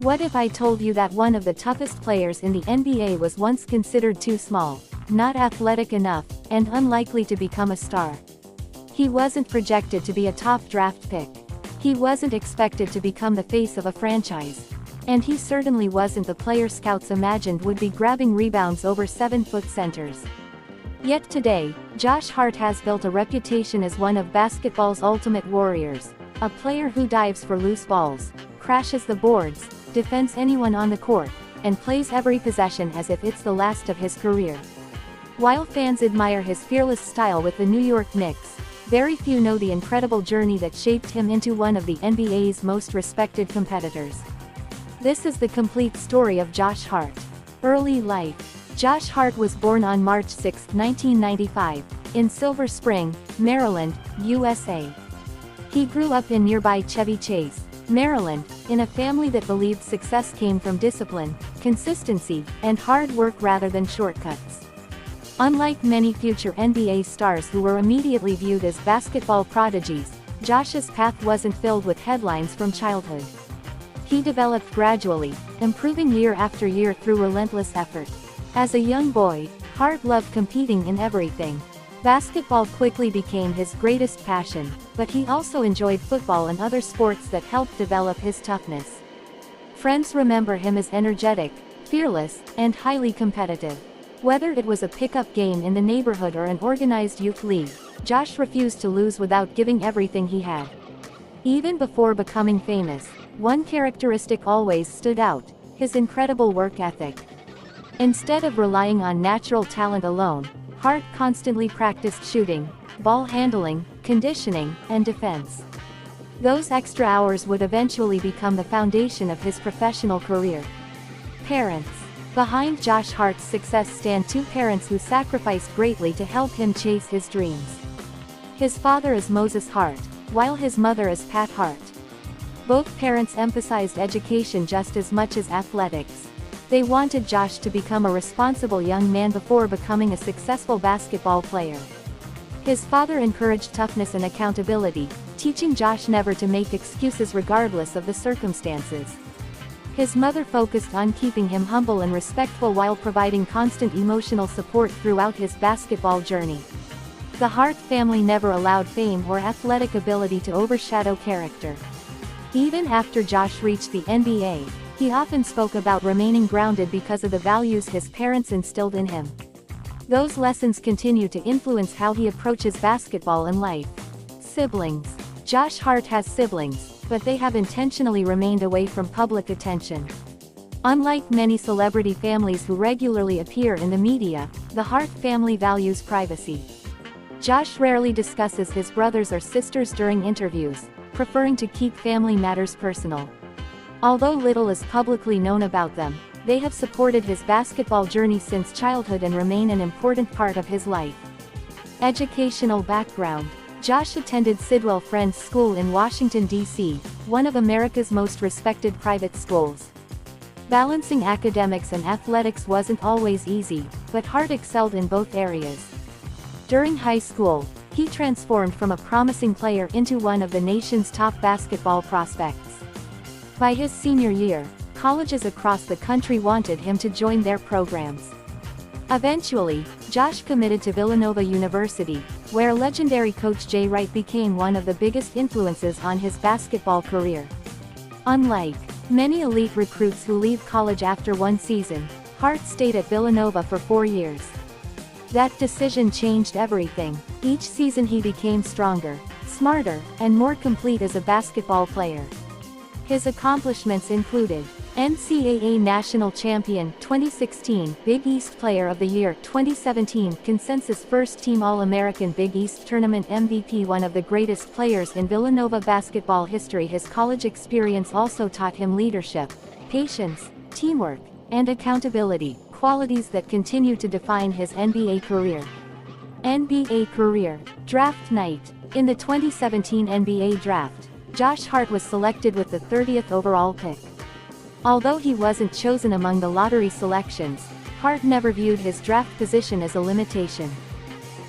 What if I told you that one of the toughest players in the NBA was once considered too small, not athletic enough, and unlikely to become a star? He wasn't projected to be a top draft pick. He wasn't expected to become the face of a franchise. And he certainly wasn't the player scouts imagined would be grabbing rebounds over 7-foot centers. Yet today, Josh Hart has built a reputation as one of basketball's ultimate warriors, a player who dives for loose balls, crashes the boards, defends anyone on the court, and plays every possession as if it's the last of his career. While fans admire his fearless style with the New York Knicks, very few know the incredible journey that shaped him into one of the NBA's most respected competitors. This is the complete story of Josh Hart. Early life. Josh Hart was born on March 6, 1995, in Silver Spring, Maryland, USA. He grew up in nearby Chevy Chase, Maryland, in a family that believed success came from discipline, consistency, and hard work rather than shortcuts. Unlike many future NBA stars who were immediately viewed as basketball prodigies, Josh's path wasn't filled with headlines from childhood. He developed gradually, improving year after year through relentless effort. As a young boy, Hart loved competing in everything. Basketball quickly became his greatest passion, but he also enjoyed football and other sports that helped develop his toughness. Friends remember him as energetic, fearless, and highly competitive. Whether it was a pickup game in the neighborhood or an organized youth league, Josh refused to lose without giving everything he had. Even before becoming famous, one characteristic always stood out: his incredible work ethic. Instead of relying on natural talent alone, Hart constantly practiced shooting, ball handling, conditioning, and defense. Those extra hours would eventually become the foundation of his professional career. Parents. Behind Josh Hart's success stand two parents who sacrificed greatly to help him chase his dreams. His father is Moses Hart, while his mother is Pat Hart. Both parents emphasized education just as much as athletics. They wanted Josh to become a responsible young man before becoming a successful basketball player. His father encouraged toughness and accountability, teaching Josh never to make excuses regardless of the circumstances. His mother focused on keeping him humble and respectful while providing constant emotional support throughout his basketball journey. The Hart family never allowed fame or athletic ability to overshadow character. Even after Josh reached the NBA, he often spoke about remaining grounded because of the values his parents instilled in him. Those lessons continue to influence how he approaches basketball and life. Siblings. Josh Hart has siblings, but they have intentionally remained away from public attention. Unlike many celebrity families who regularly appear in the media, the Hart family values privacy. Josh rarely discusses his brothers or sisters during interviews, preferring to keep family matters personal. Although little is publicly known about them, they have supported his basketball journey since childhood and remain an important part of his life. Educational background. Josh attended Sidwell Friends School in Washington, D.C., one of America's most respected private schools. Balancing academics and athletics wasn't always easy, but Hart excelled in both areas. During high school, he transformed from a promising player into one of the nation's top basketball prospects. By his senior year, colleges across the country wanted him to join their programs. Eventually, Josh committed to Villanova University, where legendary coach Jay Wright became one of the biggest influences on his basketball career. Unlike many elite recruits who leave college after one season, Hart stayed at Villanova for 4 years. That decision changed everything. Each season he became stronger, smarter, and more complete as a basketball player. His accomplishments included NCAA National Champion 2016, Big East Player of the Year 2017, Consensus First Team All-American, Big East Tournament MVP, one of the greatest players in Villanova basketball history. His college experience also taught him leadership, patience, teamwork, and accountability, qualities that continue to define his NBA career. NBA career. Draft night. In the 2017 NBA Draft, Josh Hart was selected with the 30th overall pick. Although he wasn't chosen among the lottery selections, Hart never viewed his draft position as a limitation.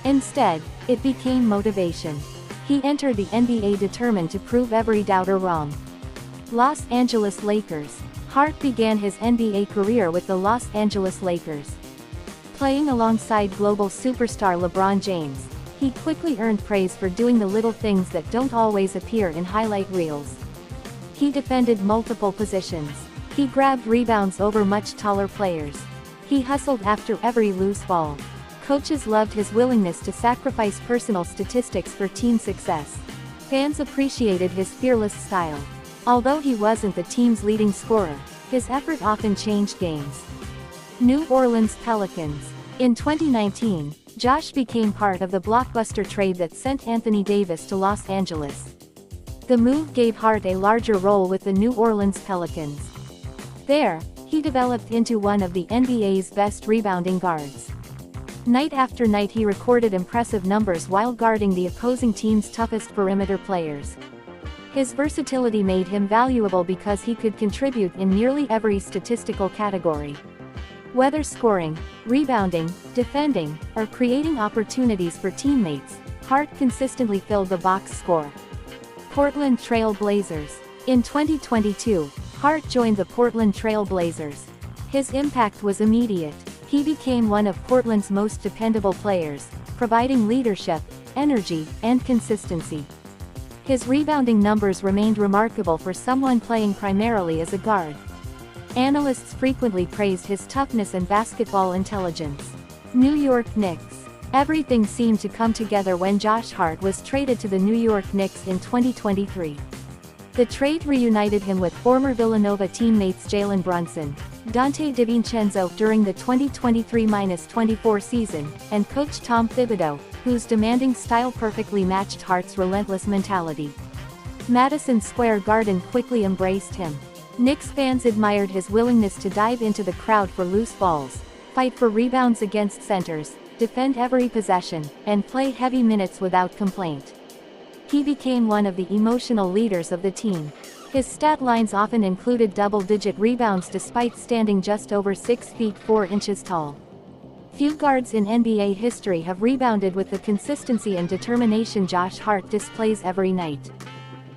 Instead, it became motivation. He entered the NBA determined to prove every doubter wrong. Los Angeles Lakers. Hart began his NBA career with the Los Angeles Lakers. Playing alongside global superstar LeBron James, he quickly earned praise for doing the little things that don't always appear in highlight reels. He defended multiple positions. He grabbed rebounds over much taller players. He hustled after every loose ball. Coaches loved his willingness to sacrifice personal statistics for team success. Fans appreciated his fearless style. Although he wasn't the team's leading scorer, his effort often changed games. New Orleans Pelicans. In 2019, Josh became part of the blockbuster trade that sent Anthony Davis to Los Angeles. The move gave Hart a larger role with the New Orleans Pelicans. There, he developed into one of the NBA's best rebounding guards. Night after night he recorded impressive numbers while guarding the opposing team's toughest perimeter players. His versatility made him valuable because he could contribute in nearly every statistical category. Whether scoring, rebounding, defending, or creating opportunities for teammates, Hart consistently filled the box score. Portland Trail Blazers. In 2022, Hart joined the Portland Trail Blazers. His impact was immediate. He became one of Portland's most dependable players, providing leadership, energy, and consistency. His rebounding numbers remained remarkable for someone playing primarily as a guard. Analysts frequently praised his toughness and basketball intelligence. New York Knicks. Everything seemed to come together when Josh Hart was traded to the New York Knicks in 2023. The trade reunited him with former Villanova teammates Jalen Brunson, Dante DiVincenzo during the 2023-24 season, and coach Tom Thibodeau, whose demanding style perfectly matched Hart's relentless mentality. Madison Square Garden quickly embraced him. Knicks fans admired his willingness to dive into the crowd for loose balls, fight for rebounds against centers, defend every possession, and play heavy minutes without complaint. He became one of the emotional leaders of the team. His stat lines often included double-digit rebounds despite standing just over 6 feet 4 inches tall. Few guards in NBA history have rebounded with the consistency and determination Josh Hart displays every night.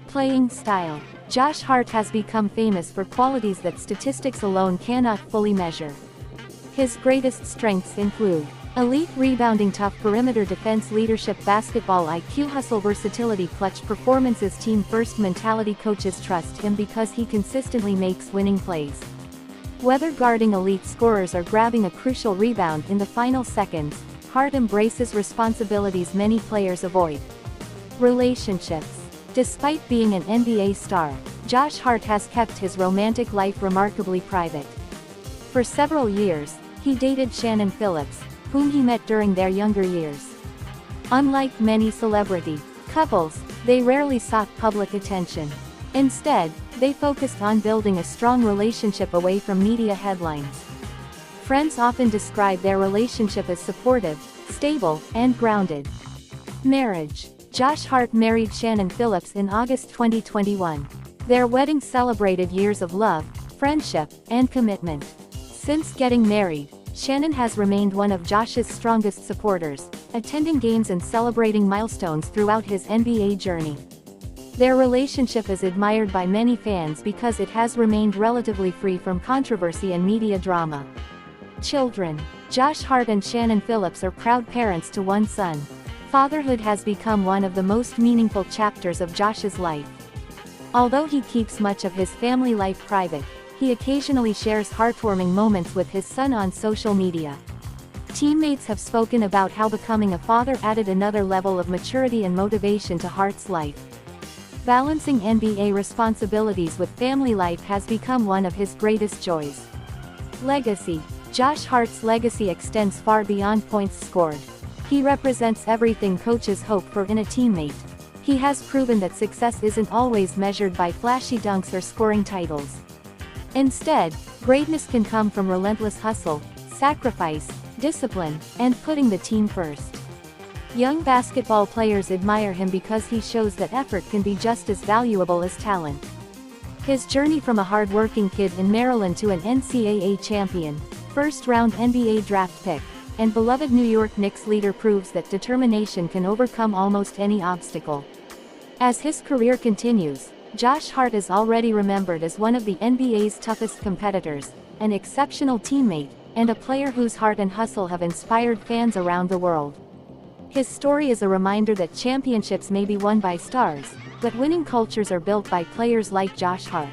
Playing style. Josh Hart has become famous for qualities that statistics alone cannot fully measure. His greatest strengths include elite rebounding, tough perimeter defense, leadership, basketball IQ, hustle, versatility, clutch performances, team-first mentality. Coaches trust him because he consistently makes winning plays. Whether guarding elite scorers or grabbing a crucial rebound in the final seconds, Hart embraces responsibilities many players avoid. Relationships. Despite being an NBA star, Josh Hart has kept his romantic life remarkably private. For several years, he dated Shannon Phillips, whom he met during their younger years. Unlike many celebrity couples, they rarely sought public attention. Instead, they focused on building a strong relationship away from media headlines. Friends often describe their relationship as supportive, stable, and grounded. Marriage. Josh Hart married Shannon Phillips in August 2021. Their wedding celebrated years of love, friendship, and commitment. Since getting married, Shannon has remained one of Josh's strongest supporters, attending games and celebrating milestones throughout his NBA journey. Their relationship is admired by many fans because it has remained relatively free from controversy and media drama. Children. Josh Hart and Shannon Phillips are proud parents to one son. Fatherhood has become one of the most meaningful chapters of Josh's life. Although he keeps much of his family life private, he occasionally shares heartwarming moments with his son on social media. Teammates have spoken about how becoming a father added another level of maturity and motivation to Hart's life. Balancing NBA responsibilities with family life has become one of his greatest joys. Legacy. Josh Hart's legacy extends far beyond points scored. He represents everything coaches hope for in a teammate. He has proven that success isn't always measured by flashy dunks or scoring titles. Instead, greatness can come from relentless hustle, sacrifice, discipline, and putting the team first. Young basketball players admire him because he shows that effort can be just as valuable as talent. His journey from a hard-working kid in Maryland to an NCAA champion, first-round NBA draft pick, and beloved New York Knicks leader proves that determination can overcome almost any obstacle. As his career continues, Josh Hart is already remembered as one of the NBA's toughest competitors, an exceptional teammate, and a player whose heart and hustle have inspired fans around the world. His story is a reminder that championships may be won by stars, but winning cultures are built by players like Josh Hart.